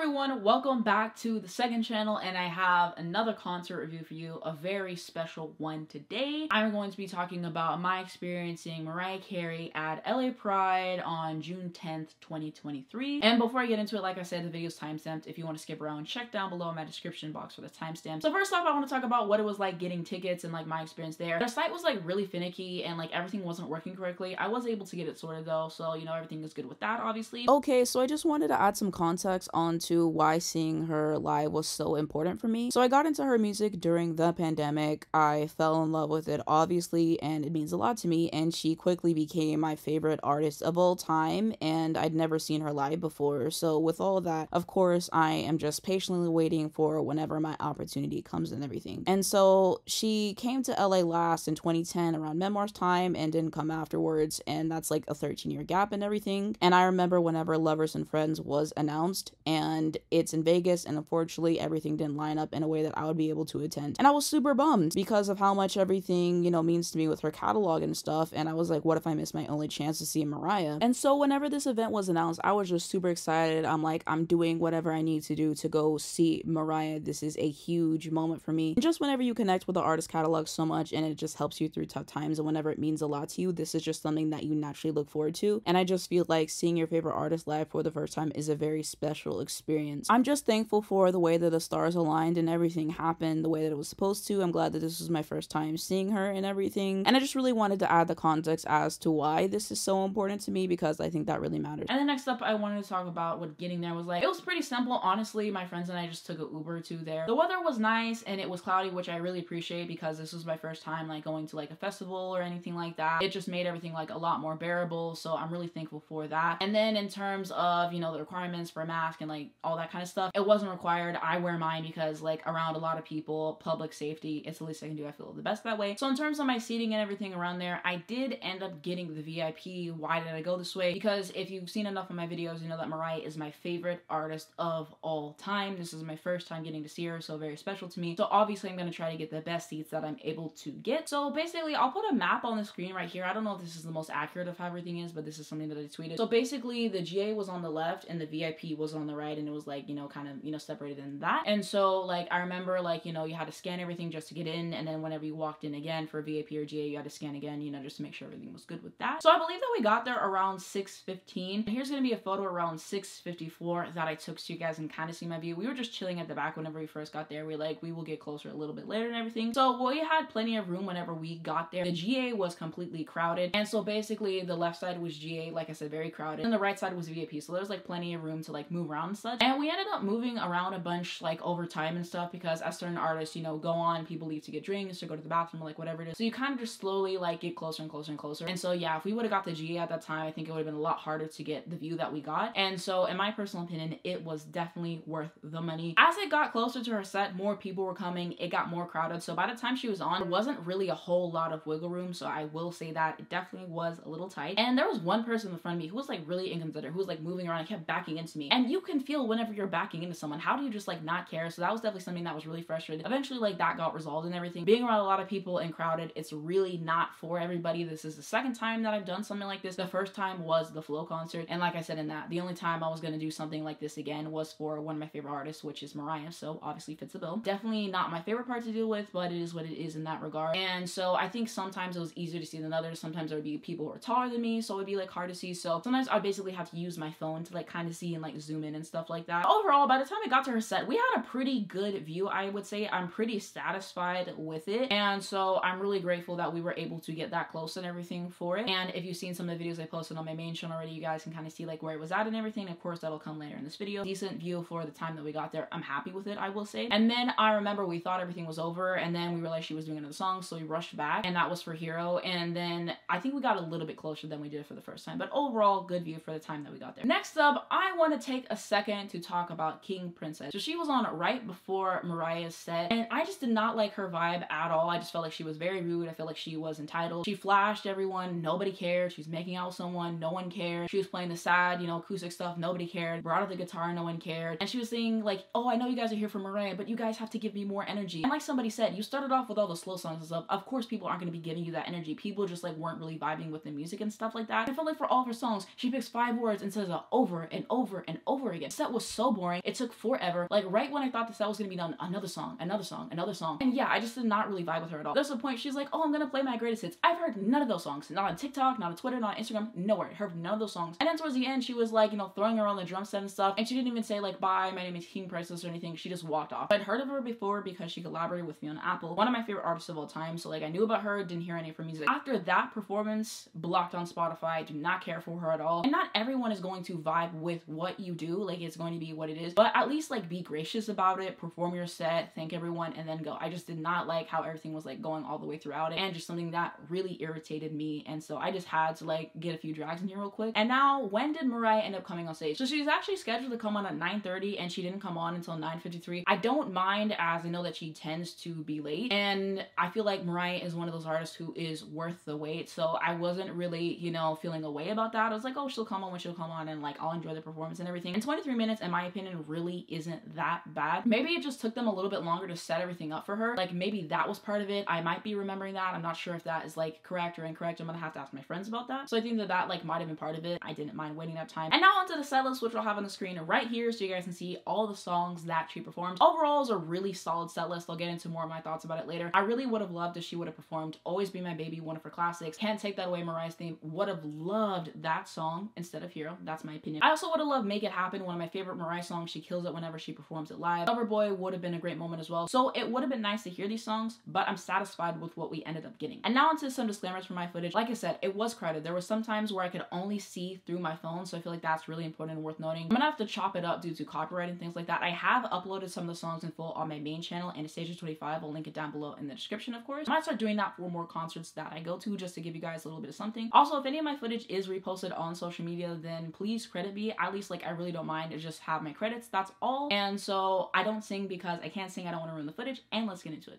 everyone, welcome back to the second channel, and I have another concert review for you, a very special one today. I'm going to be talking about my experience seeing Mariah Carey at LA Pride on June 10th, 2023. And before I get into it, like I said, the video is timestamped. If you want to skip around, check down below in my description box for the timestamp. So first off, I want to talk about what it was like getting tickets and like my experience there. Their site was like really finicky and like everything wasn't working correctly. I was able to get it sorted though, so you know, everything is good with that, obviously. Okay, so I just wanted to add some context onto why seeing her live was so important for me. So I got into her music during the pandemic. I fell in love with it, obviously, and it means a lot to me, and she quickly became my favorite artist of all time, and I'd never seen her live before. So with all of that, of course, I am just patiently waiting for whenever my opportunity comes and everything. And so she came to LA last in 2010 around Memoirs time and didn't come afterwards, and that's like a 13-year gap and everything. And I remember whenever Lovers and Friends was announced, and it's in Vegas, and unfortunately everything didn't line up in a way that I would be able to attend. And I was super bummed because of how much everything, you know, means to me with her catalog and stuff. And I was like, what if I miss my only chance to see Mariah? And so whenever this event was announced, I was just super excited. I'm like, I'm doing whatever I need to do to go see Mariah. This is a huge moment for me. And just whenever you connect with the artist catalog so much and it just helps you through tough times, and whenever it means a lot to you, this is just something that you naturally look forward to. And I just feel like seeing your favorite artist live for the first time is a very special experience. I'm just thankful for the way that the stars aligned and everything happened the way that it was supposed to. I'm glad that this was my first time seeing her and everything. And I just really wanted to add the context as to why this is so important to me, because I think that really matters. And then next up, I wanted to talk about what getting there was like. It was pretty simple, honestly. My friends and I just took an Uber to there. The weather was nice and it was cloudy, which I really appreciate because this was my first time like going to like a festival or anything like that. It just made everything like a lot more bearable, so I'm really thankful for that. And then in terms of, you know, the requirements for a mask and like all that kind of stuff, it wasn't required. I wear mine because like around a lot of people, public safety, it's the least I can do. I feel the best that way. So in terms of my seating and everything around there, I did end up getting the VIP. Why did I go this way? Because if you've seen enough of my videos, you know that Mariah is my favorite artist of all time. This is my first time getting to see her, so very special to me. So obviously I'm going to try to get the best seats that I'm able to get. So basically I'll put a map on the screen right here. I don't know if this is the most accurate of how everything is, but this is something that I tweeted. So basically the GA was on the left and the VIP was on the right, and it was like, you know, kind of, you know, separated in that. And so like I remember like, you know, you had to scan everything just to get in, and then whenever you walked in again for VIP or GA, you had to scan again, you know, just to make sure everything was good with that. So I believe that we got there around 6:15. And here's gonna be a photo around 6:54 that I took so you guys can kind of see my view. We were just chilling at the back whenever we first got there. We will get closer a little bit later and everything. So we had plenty of room whenever we got there. The GA was completely crowded, and so basically the left side was GA, like I said, very crowded, and the right side was VIP, so there was like plenty of room to like move around and such. And we ended up moving around a bunch like over time and stuff, because as certain artists, you know, go on, people leave to get drinks or go to the bathroom or like whatever it is, so you kind of just slowly like get closer and closer and closer. And so yeah, if we would have got the GA at that time, I think it would have been a lot harder to get the view that we got. And so in my personal opinion, it was definitely worth the money. As it got closer to her set, more people were coming, it got more crowded, so by the time she was on, there wasn't really a whole lot of wiggle room. So I will say that it definitely was a little tight. And there was one person in front of me who was like really inconsiderate, who was like moving around and kept backing into me. And you can feel whenever you're backing into someone, how do you just like not care? So that was definitely something that was really frustrating. Eventually like that got resolved and everything. Being around a lot of people and crowded, it's really not for everybody. This is the second time that I've done something like this. The first time was the Flow concert, and like I said in that, the only time I was gonna do something like this again was for one of my favorite artists, which is Mariah, so obviously fits the bill. Definitely not my favorite part to deal with, but it is what it is in that regard. And so I think sometimes it was easier to see than others. Sometimes there would be people who are taller than me, so it would be like hard to see. So sometimes I basically have to use my phone to like kind of see and like zoom in and stuff like that. Overall, by the time I got to her set, we had a pretty good view, I would say. I'm pretty satisfied with it, and so I'm really grateful that we were able to get that close and everything for it. And if you've seen some of the videos I posted on my main channel already, you guys can kind of see like where it was at and everything. Of course, that'll come later in this video. Decent view for the time that we got there. I'm happy with it, I will say. And then I remember we thought everything was over, and then we realized she was doing another song, so we rushed back, and that was for Hero. And then I think we got a little bit closer than we did for the first time, but overall good view for the time that we got there. Next up, I want to take a second to talk about King Princess. So she was on right before Mariah's set, and I just did not like her vibe at all. I just felt like she was very rude. I felt like she was entitled. She flashed everyone, nobody cared. She was making out with someone, no one cared. She was playing the sad, you know, acoustic stuff, nobody cared. Brought out the guitar, no one cared. And she was saying like, oh, I know you guys are here for Mariah, but you guys have to give me more energy. And like somebody said, you started off with all the slow songs and stuff. Of course people aren't going to be giving you that energy. People just like weren't really vibing with the music and stuff like that. I felt like for all of her songs, she picks 5 words and says it over and over and over again. Set was was so boring. It took forever. Like right when I thought the set was gonna be done, another song, another song, another song. And yeah, I just did not really vibe with her at all. There's a point she's like, oh, I'm gonna play my greatest hits. I've heard none of those songs. Not on TikTok, not on Twitter, not on Instagram, nowhere. I heard none of those songs. And then towards the end, she was like, you know, throwing around the drum set and stuff. And she didn't even say like, bye, my name is King Priceless or anything. She just walked off. I'd heard of her before because she collaborated with me on Apple. One of my favorite artists of all time. So like I knew about her, didn't hear any of her music. After that performance, blocked on Spotify, do not care for her at all. And not everyone is going to vibe with what you do. Like it's going to be what it is. But at least like be gracious about it, perform your set, thank everyone, and then go. I just did not like how everything was like going all the way throughout it, and just something that really irritated me. And so I just had to like get a few drags in here real quick. And now, when did Mariah end up coming on stage? So she was actually scheduled to come on at 9:30 and she didn't come on until 9:53. I don't mind, as I know that she tends to be late, and I feel like Mariah is one of those artists who is worth the wait. So I wasn't really, you know, feeling a way about that. I was like, oh, she'll come on when she'll come on, and like I'll enjoy the performance and everything. And 23 minutes, in my opinion, really isn't that bad. Maybe it just took them a little bit longer to set everything up for her. Like maybe that was part of it. I might be remembering that. I'm not sure if that is like correct or incorrect. I'm gonna have to ask my friends about that. So I think that that like might have been part of it. I didn't mind waiting that time. And now onto the set list, which I'll have on the screen right here so you guys can see all the songs that she performed. Overall, it's a really solid set list. I'll get into more of my thoughts about it later. I really would have loved if she would have performed Always Be My Baby, one of her classics. Can't Take That Away, Mariah's theme. Would have loved that song instead of Hero. That's my opinion. I also would have loved Make It Happen, one of my favorite Mariah songs. She kills it whenever she performs it live. Loverboy would have been a great moment as well. So it would have been nice to hear these songs, but I'm satisfied with what we ended up getting. And now onto some disclaimers for my footage. Like I said, it was crowded. There were some times where I could only see through my phone, so I feel like that's really important and worth noting. I'm gonna have to chop it up due to copyright and things like that. I have uploaded some of the songs in full on my main channel, Anastasia 25. I'll link it down below in the description, of course. I might start doing that for more concerts that I go to, just to give you guys a little bit of something. Also, if any of my footage is reposted on social media, then please credit me. At least, like, I really don't mind. It's just have my credits, that's all. And so I don't sing because I can't sing. I don't want to ruin the footage. And let's get into it.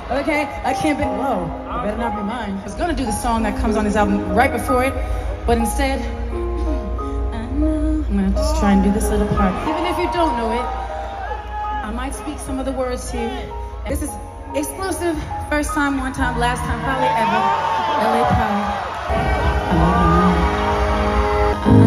Okay, I can't be, whoa, it better not be mine. I was gonna do the song that comes on this album right before it, but instead, I'm gonna just try and do this little part. Even if you don't know it, I might speak some of the words to you. This is exclusive, first time, one time, last time, probably ever. LA Pride. I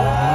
love you.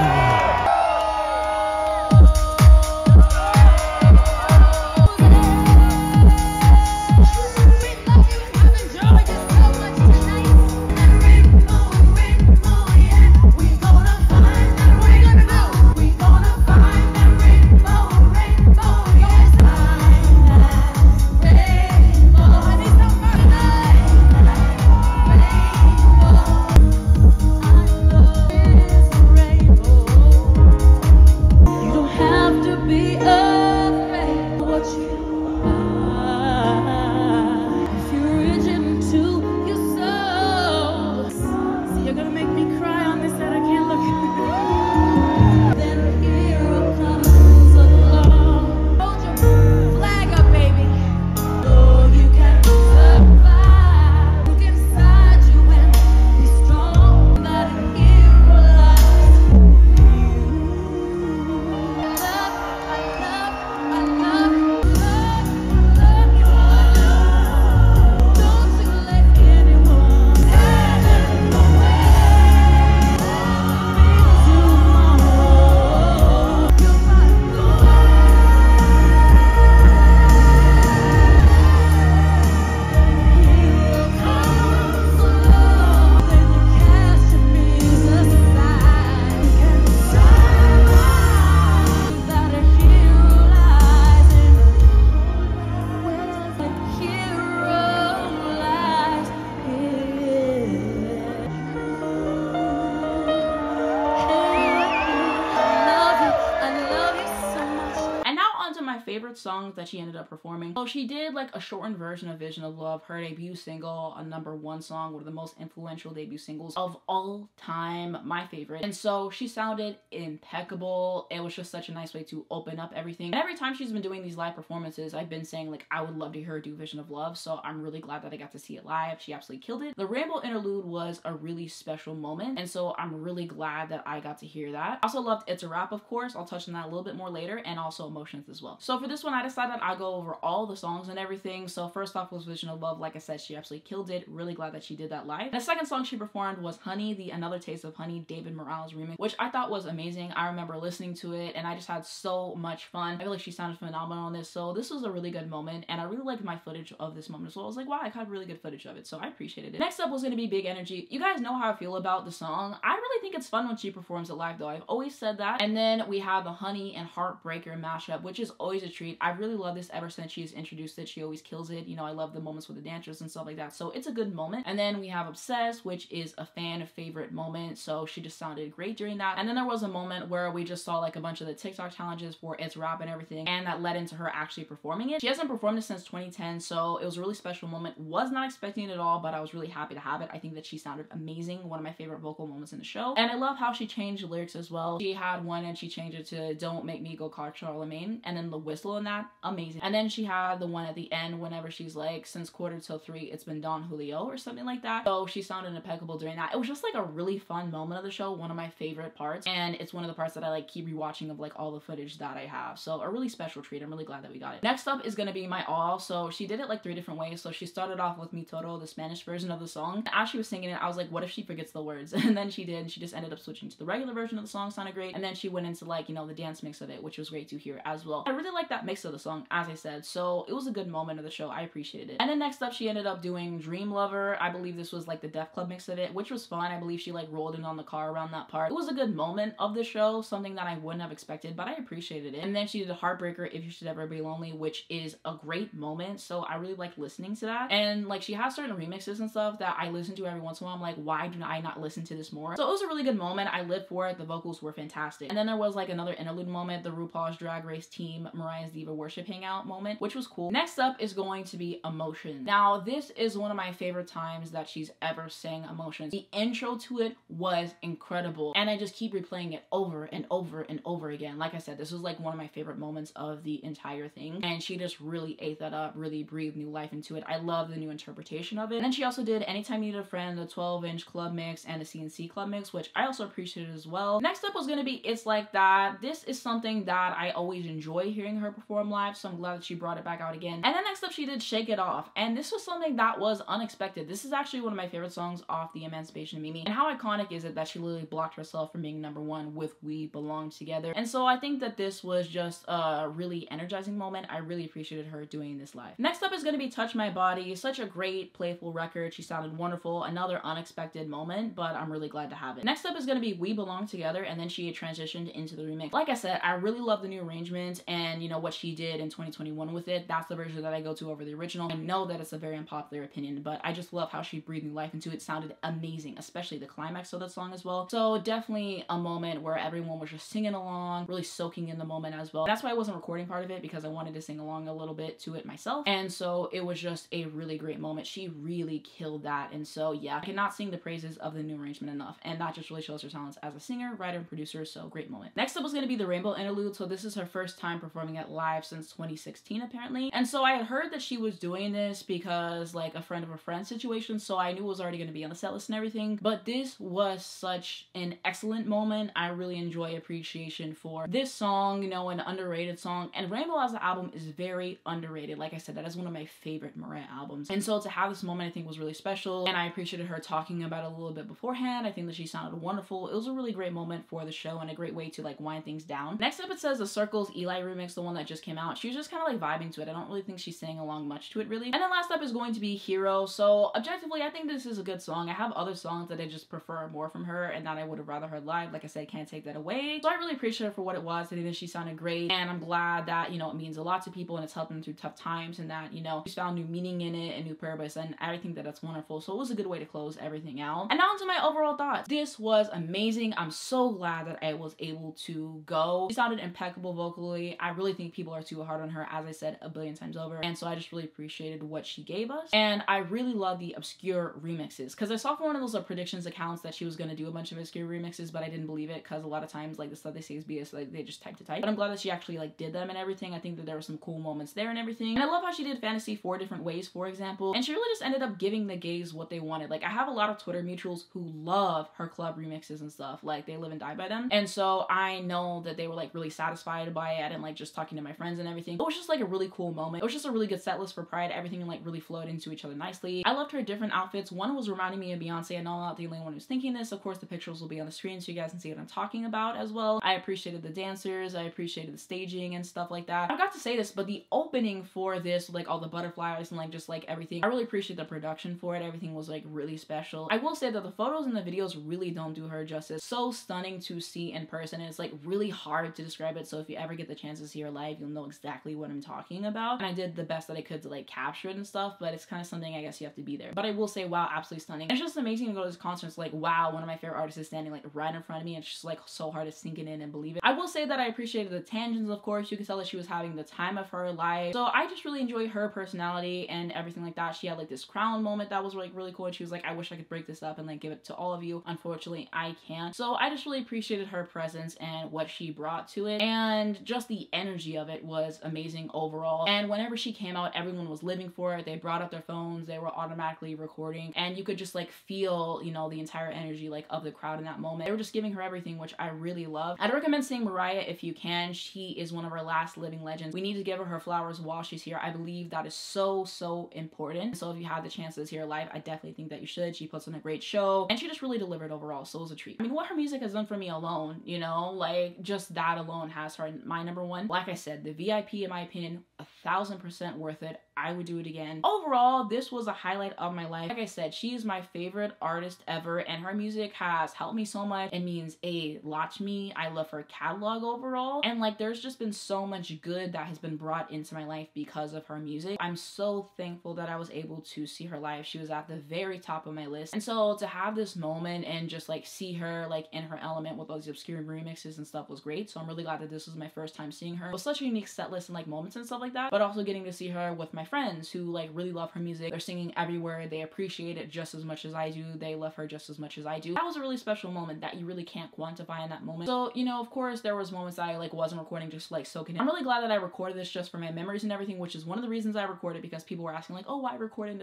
favorite songs that she ended up performing. So she did like a shortened version of Vision of Love, her debut single, a #1 song, one of the most influential debut singles of all time, my favorite. And so she sounded impeccable. It was just such a nice way to open up everything. And every time she's been doing these live performances, I've been saying like I would love to hear her do Vision of Love, so I'm really glad that I got to see it live. She absolutely killed it. The Ramble interlude was a really special moment, and so I'm really glad that I got to hear that. I also loved It's a Wrap, of course. I'll touch on that a little bit more later, and also Emotions as well. So for this one, I decided I'll go over all the songs and everything. So first off was Vision of Love. Like I said, she absolutely killed it. Really glad that she did that live. The second song she performed was Honey, the Another Taste of Honey David Morales remix, which I thought was amazing. I remember listening to it and I just had so much fun. I feel like she sounded phenomenal on this, so this was a really good moment, and I really liked my footage of this moment as well. I was like, wow, I got really good footage of it, so I appreciated it. Next up was going to be Big Energy. You guys know how I feel about the song. I really think it's fun when she performs it live though. I've always said that. And then we have the Honey and Heartbreaker mashup, which is always a treat. I really love this ever since she's introduced it. She always kills it. You know, I love the moments with the dancers and stuff like that, so it's a good moment. And then we have Obsessed, which is a fan favorite moment, so she just sounded great during that. And then there was a moment where we just saw like a bunch of the TikTok challenges for It's Rap and everything, and that led into her actually performing it. She hasn't performed it since 2010, so it was a really special moment. Was not expecting it at all, but I was really happy to have it. I think that she sounded amazing. One of my favorite vocal moments in the show. And I love how she changed the lyrics as well. She had one and she changed it to Don't Make Me Go Call Charlemagne, and then the whistle in that, amazing. And then she had the one at the end whenever she's like, since 2:45 it's been Don Julio or something like that. So she sounded impeccable during that. It was just like a really fun moment of the show, one of my favorite parts, and it's one of the parts that I like keep rewatching of like all the footage that I have. So a really special treat. I'm really glad that we got it. Next up is gonna be My All. So she did it like 3 different ways. So she started off with Mi Todo, the Spanish version of the song. As she was singing it, I was like, what if she forgets the words? And then she did, and she just ended up switching to the regular version of the song. Sounded great. And then she went into like, you know, the dance mix of it, which was great to hear as well. I really like that mix of the song, as I said, so it was a good moment of the show. I appreciated it. And then next up, she ended up doing Dream Lover. I believe this was like the Def Club mix of it, which was fun. I believe she like rolled in on the car around that part. It was a good moment of the show, something that I wouldn't have expected, but I appreciated it. And then she did a Heartbreaker, If You Should Ever Be Lonely, which is a great moment, so I really like listening to that. And like she has certain remixes and stuff that I listen to every once in a while. I'm like, why do I not listen to this more? So it was a really good moment. I lived for it. The vocals were fantastic. And then there was like another interlude moment, the RuPaul's Drag Race team Mariah's Diva Worship Hangout moment, which was cool. Next up is going to be Emotions. Now this is one of my favorite times that she's ever sang Emotions. The intro to it was incredible, and I just keep replaying it over and over and over again. Like I said, this was like one of my favorite moments of the entire thing, and she just really ate that up, really breathed new life into it. I love the new interpretation of it. And then she also did Anytime You Need a Friend, the 12-inch club mix, and the CNC club mix, which I also appreciated as well. Next up was gonna be It's Like That. This is something that I always enjoy hearing her perform live, so I'm glad that she brought it back out again. And then next up she did Shake It Off, and this was something that was unexpected. This is actually one of my favorite songs off the Emancipation of Mimi. And how iconic is it that she literally blocked herself from being #1 with We Belong Together? And so I think that this was just a really energizing moment. I really appreciated her doing this live. Next up is going to be Touch My Body. Such a great playful record. She sounded wonderful. Another unexpected moment, but I'm really glad to have it. Next up is going to be We Belong Together, and then she had transitioned into the remix. Like I said, I really love the new arrangement, and you know what she did in 2021 with it. That's the version that I go to over the original. I know that it's a very unpopular opinion, but I just love how she breathed new life into it. It sounded amazing, especially the climax of the song as well. So definitely a moment where everyone was just singing along, really soaking in the moment as well. That's why I wasn't recording part of it, because I wanted to sing along a little bit to it myself. And so it was just a really great moment. She really killed that. And so yeah, I cannot sing the praises of the new arrangement enough. And that just really shows her talents as a singer, writer, and producer. So great moment. Next up was going to be the Rainbow Interlude. So this is her first time performing it live since 2016 apparently. And so I had heard that she was doing this because like a friend of a friend situation. So I knew it was already going to be on the set list and everything. But this was such an excellent moment. I really enjoy appreciation for this song, you know, an underrated song. And Rainbow as an album is very underrated. Like I said, that is one of my favorite Mariah albums. And so to have this moment I think was really special. And I appreciated her talking about it a little bit beforehand. I think that she sounded wonderful. It was a really great moment for the show and a great way to like wind things down. Next up it says the Circles Eli remix, the one that just came out. She was just kind of like vibing to it. I don't really think she sang along much to it really. And then last up is going to be Hero. So objectively I think this is a good song. I have other songs that I just prefer more from her and that I would have rather heard live. Like I said, can't take that away. So I really appreciate her for what it was. I think that she sounded great, and I'm glad that, you know, it means a lot to people and it's helping them through tough times, and that, you know, she's found new meaning in it and new purpose, and I think that that's wonderful. So it was a good way to close everything out. And now into my overall thoughts. This was amazing. I'm so glad that I was able to go. She sounded impeccable vocally. I really think people people are too hard on her, as I said a billion times over. And so I just really appreciated what she gave us. And I really love the obscure remixes, because I saw from one of those predictions accounts that she was going to do a bunch of obscure remixes, but I didn't believe it, because a lot of times like the stuff they say is BS, like they just type to type. But I'm glad that she actually like did them and everything. I think that there were some cool moments there and everything. And I love how she did Fantasy 4 different ways, for example. And she really just ended up giving the gays what they wanted. Like I have a lot of Twitter mutuals who love her club remixes and stuff. Like they live and die by them. And so I know that they were like really satisfied by it. I didn't like just talking to my friends and everything. It was just like a really cool moment. It was just a really good set list for Pride. Everything like really flowed into each other nicely. I loved her different outfits. One was reminding me of Beyonce. I know I'm not the only one who's thinking this. Of course, the pictures will be on the screen so you guys can see what I'm talking about as well. I appreciated the dancers. I appreciated the staging and stuff like that. I forgot to say this, but the opening for this, like all the butterflies and like just like everything, I really appreciate the production for it. Everything was like really special. I will say that the photos and the videos really don't do her justice. So stunning to see in person. It's like really hard to describe it. So if you ever get the chance to see her live, you'll know exactly what I'm talking about. And I did the best that I could to like capture it and stuff, but it's kind of something I guess you have to be there. But I will say, wow, absolutely stunning. It's just amazing to go to this concert. It's like, wow, one of my favorite artists is standing like right in front of me. It's just like so hard to sink it in and believe it. I will say that I appreciated the tangents, of course. You could tell that she was having the time of her life. So I just really enjoy her personality and everything like that. She had like this crown moment that was like really cool. And she was like, I wish I could break this up and like give it to all of you. Unfortunately, I can't. So I just really appreciated her presence and what she brought to it. And just the energy of it was amazing overall. And whenever she came out, everyone was living for it. They brought up their phones. They were automatically recording. And you could just like feel, you know, the entire energy like of the crowd in that moment. They were just giving her everything, which I really love. I'd recommend seeing Mariah if you can. She is one of our last living legends. We need to give her flowers while she's here. I believe that is so important. So if you have the chance to see her live, I definitely think that you should. She puts on a great show and she just really delivered overall. So it was a treat. I mean, what her music has done for me alone, you know, like just that alone has her my number one. Like I said, the VIP, in my opinion, 1000% worth it. I would do it again. Overall, this was a highlight of my life. Like I said, she is my favorite artist ever, and her music has helped me so much. It means a lot to me. I love her catalog overall, and like there's just been so much good that has been brought into my life because of her music. I'm so thankful that I was able to see her live. She was at the very top of my list, and so to have this moment and just like see her like in her element with all these obscure remixes and stuff was great. So I'm really glad that this was my first time seeing her. It was such a unique set list and like moments and stuff like that, but also getting to see her with my friends who like really love her music. They're singing everywhere. They appreciate it just as much as I do. They love her just as much as I do. That was a really special moment that you really can't quantify in that moment. So, you know, of course there was moments that I like wasn't recording, just like soaking in. I'm really glad that I recorded this just for my memories and everything, which is one of the reasons I recorded, because people were asking like, oh, why recording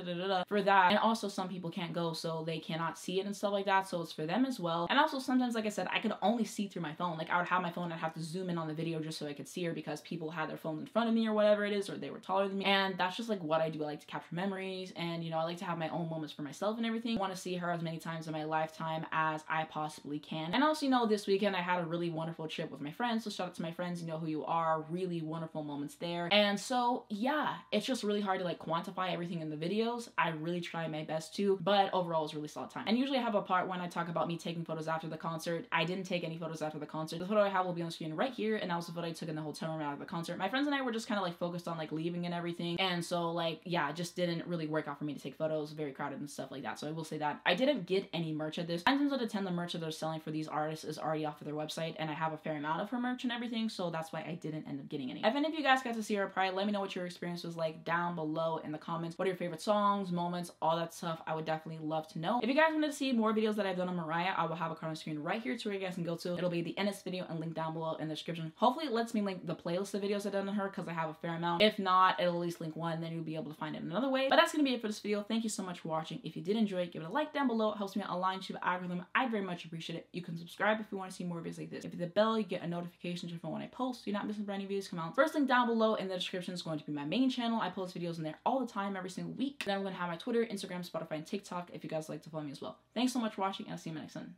for that. And also some people can't go, so they cannot see it and stuff like that. So it's for them as well. And also sometimes, like I said, I could only see through my phone. Like I would have my phone, I'd have to zoom in on the video just so I could see her, because people had their phones in front of me or whatever it is, or they were taller than me. And that's just like what I do. I like to capture memories, and you know, I like to have my own moments for myself and everything. I want to see her as many times in my lifetime as I possibly can. And also, you know, this weekend I had a really wonderful trip with my friends, so shout out to my friends. You know who you are. Really wonderful moments there. And so yeah, it's just really hard to like quantify everything in the videos. I really try my best to, but overall it was a really solid time. And usually I have a part when I talk about me taking photos after the concert. I didn't take any photos after the concert. The photo I have will be on the screen right here, and that was the photo I took in the hotel room after the concert. My friends and I were just kind of like focused on like leaving and everything, and so like yeah, it just didn't really work out for me to take photos. Very crowded and stuff like that. So I will say that I didn't get any merch at this. 9 times out of 10 the merch that they're selling for these artists is already off of their website, and I have a fair amount of her merch and everything, so that's why I didn't end up getting any. If any of you guys got to see her at Pride, let me know what your experience was like down below in the comments. What are your favorite songs, moments, all that stuff? I would definitely love to know. If you guys wanted to see more videos that I've done on Mariah, I will have a card on the screen right here to where you guys can go to. It'll be the end of this video and link down below in the description. Hopefully it lets me link the playlist of videos I've done on her, because I have a fair amount. If not, it'll at least link one, then you'll be able to find it another way. But that's gonna be it for this video. Thank you so much for watching. If you did enjoy it, give it a like down below. It helps me out a lot in the algorithm. I'd very much appreciate it. You can subscribe if you want to see more videos like this. If you hit the bell, you get a notification for when I post, so you're not missing brand new videos come out. First link down below in the description is going to be my main channel. I post videos in there all the time, every single week. Then I'm going to have my Twitter, Instagram, Spotify, and TikTok if you guys like to follow me as well. Thanks so much for watching, and I'll see you in my next one.